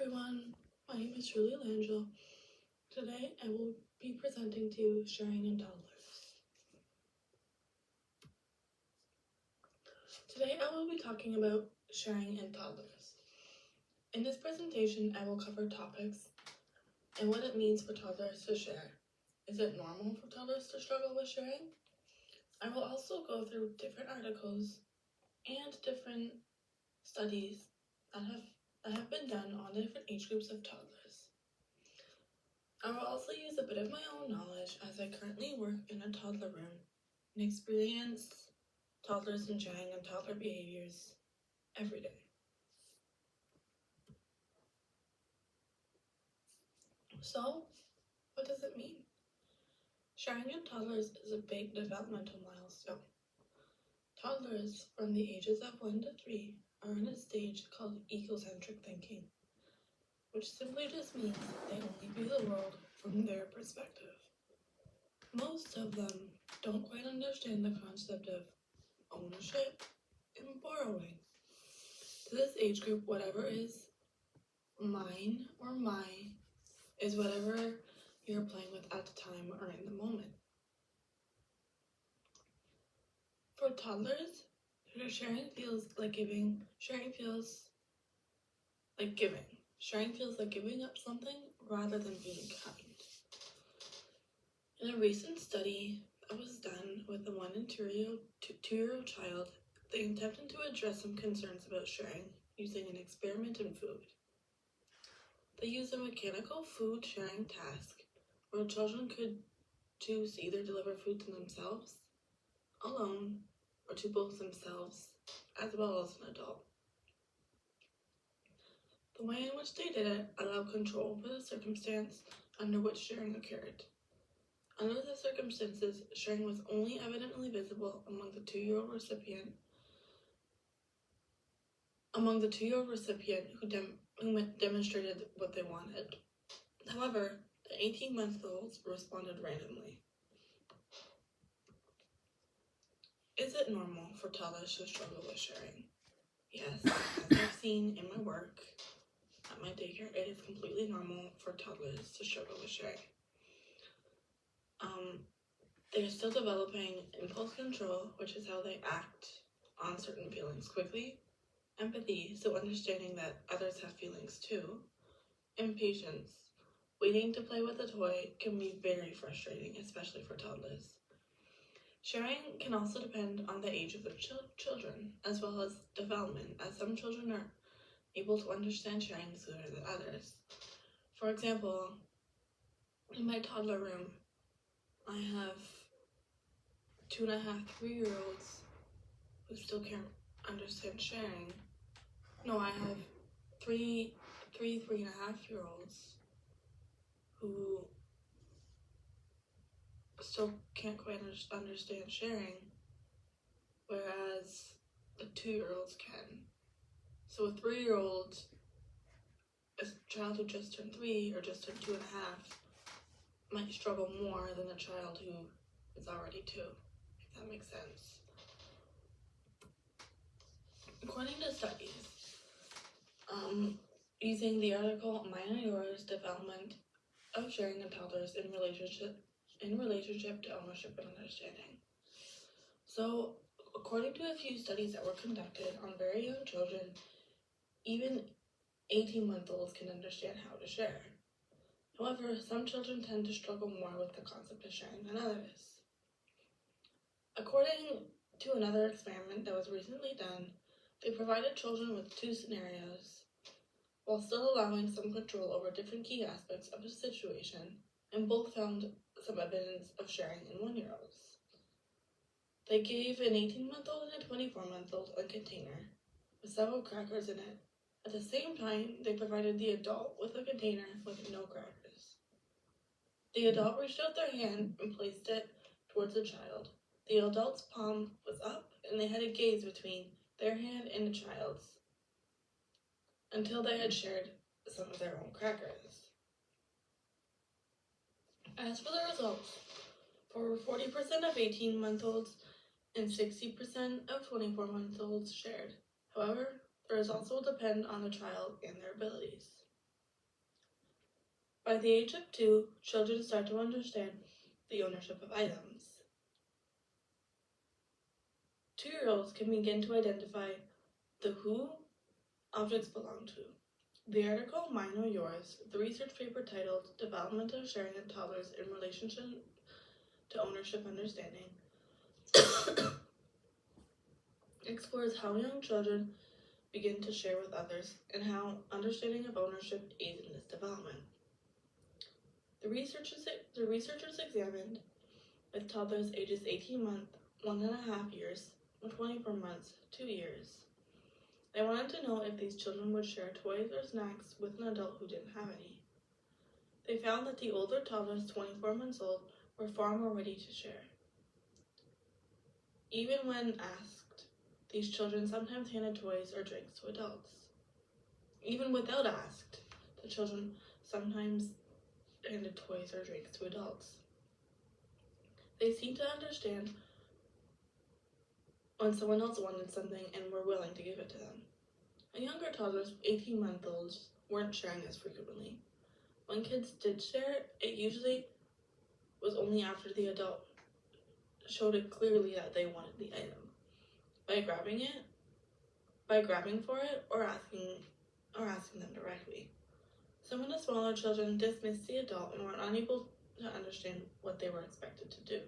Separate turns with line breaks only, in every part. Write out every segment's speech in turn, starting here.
everyone, my name is Julia Langell. Today I will be presenting to you sharing in toddlers. Today I will be talking about sharing in toddlers. In this presentation I will cover topics and what it means for toddlers to share. Is it normal for toddlers to struggle with sharing? I will also go through different articles and different studies that have been done on the different age groups of toddlers. I will also use a bit of my own knowledge as I currently work in a toddler room and experience toddlers and sharing and toddler behaviors every day. So, what does it mean? Sharing in toddlers is a big developmental milestone. Toddlers from the ages of 1 to 3 are in a stage called egocentric thinking, which simply just means they only view the world from their perspective. Most of them don't quite understand the concept of ownership and borrowing. To this age group, whatever is mine or my is whatever you're playing with at the time or in the moment. For toddlers, sharing feels like giving. Sharing feels like giving. Sharing feels like giving up something rather than being kind. In a recent study that was done with a 1 and 2-year-old child, they attempted to address some concerns about sharing using an experiment in food. They used a mechanical food sharing task where children could choose to either deliver food to themselves, alone, or to both themselves as well as an adult. The way in which they did it allowed control over the circumstance under which sharing occurred. Under the circumstances, sharing was only evidently visible among the 2-year-old recipient who demonstrated what they wanted. However, the 18-month-olds responded randomly. Is it normal for toddlers to struggle with sharing? Yes, as I've seen in my work at my daycare, it is completely normal for toddlers to struggle with sharing. They're still developing impulse control, which is how they act on certain feelings quickly, empathy, so understanding that others have feelings too, impatience. Waiting to play with a toy can be very frustrating, especially for toddlers. Sharing can also depend on the age of the children, as well as development, as some children are able to understand sharing sooner than others. For example, in my toddler room, I have 2.5, 3-year-olds who still can't understand sharing. No, I have 3.5-year-olds who still can't quite understand sharing, whereas the 2-year-olds can. So a 3-year-old, a child who just turned 3 or just turned 2.5, might struggle more than a child who is already 2, if that makes sense. According to studies, using the article Mine and Yours, Development of Sharing in Toddlers in relationship to ownership and understanding. So, according to a few studies that were conducted on very young children, even 18-month-olds can understand how to share. However, some children tend to struggle more with the concept of sharing than others. According to another experiment that was recently done, they provided children with 2 scenarios, while still allowing some control over different key aspects of the situation, and both found some evidence of sharing in 1-year-olds. They gave an 18-month-old and a 24-month-old a container with several crackers in it. At the same time, they provided the adult with a container with no crackers. The adult reached out their hand and placed it towards the child. The adult's palm was up, and they had a gaze between their hand and the child's until they had shared some of their own crackers. As for the results, for 40% of 18-month-olds and 60% of 24-month-olds shared. However, the results will depend on the child and their abilities. By the age of 2, children start to understand the ownership of items. 2-year-olds can begin to identify the who objects belong to. The article Mine or Yours, the research paper titled Development of Sharing in Toddlers in Relation to Ownership Understanding, explores how young children begin to share with others and how understanding of ownership aids in this development. The researchers examined with toddlers ages 18 months, 1.5 years, 24 months, 2 years. They wanted to know if these children would share toys or snacks with an adult who didn't have any. They found that the older toddlers, 24 months old, were far more ready to share. Even when asked, these children sometimes handed toys or drinks to adults. Even without asked, the children sometimes handed toys or drinks to adults. They seemed to understand when someone else wanted something and were willing to give it to them. And younger toddlers, 18-month-olds, weren't sharing as frequently. When kids did share, it usually was only after the adult showed it clearly that they wanted the item. By grabbing for it, or asking them directly. Some of the smaller children dismissed the adult and were unable to understand what they were expected to do.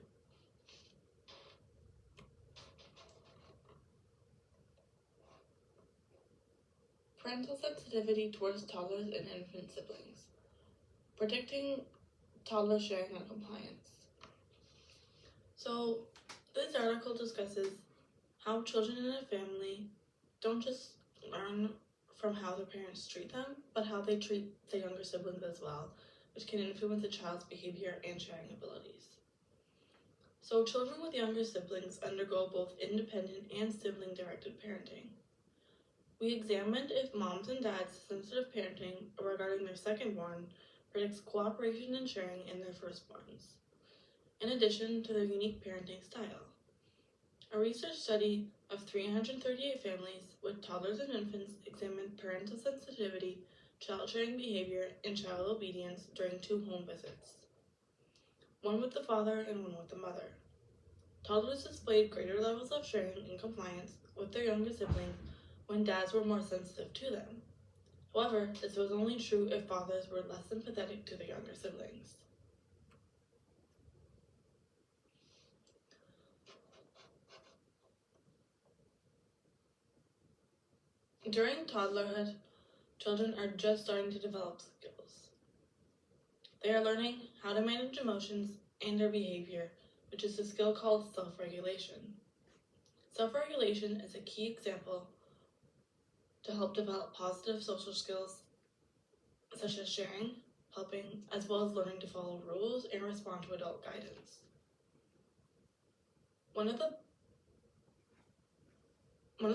Parental sensitivity towards toddlers and infant siblings. Predicting toddler sharing and compliance. So, this article discusses how children in a family don't just learn from how their parents treat them, but how they treat their younger siblings as well, which can influence a child's behavior and sharing abilities. So, children with younger siblings undergo both independent and sibling-directed parenting. We examined if moms and dads' sensitive parenting regarding their second-born predicts cooperation and sharing in their firstborns, in addition to their unique parenting style. A research study of 338 families with toddlers and infants examined parental sensitivity, child sharing behavior, and child obedience during 2 home visits, one with the father and one with the mother. Toddlers displayed greater levels of sharing and compliance with their younger siblings when dads were more sensitive to them. However, this was only true if fathers were less sympathetic to their younger siblings. During toddlerhood, children are just starting to develop skills. They are learning how to manage emotions and their behavior, which is a skill called self-regulation. Self-regulation is a key example to help develop positive social skills such as sharing, helping, as well as learning to follow rules and respond to adult guidance. One of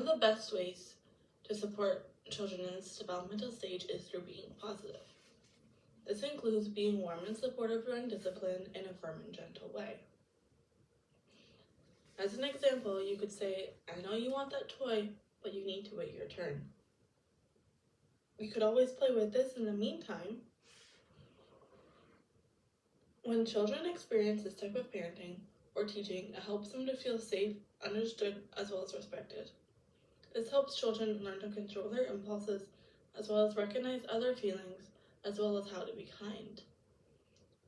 the best ways to support children in this developmental stage is through being positive. This includes being warm and supportive during discipline in a firm and gentle way. As an example, you could say, "I know you want that toy, but you need to wait your turn. You could always play with this in the meantime." When children experience this type of parenting or teaching, it helps them to feel safe, understood, as well as respected. This helps children learn to control their impulses, as well as recognize other feelings, as well as how to be kind.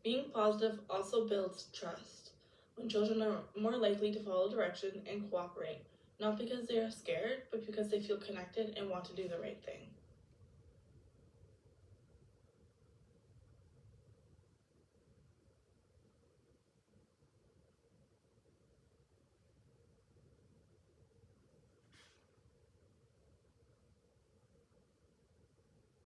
Being positive also builds trust, when children are more likely to follow direction and cooperate, not because they are scared, but because they feel connected and want to do the right thing.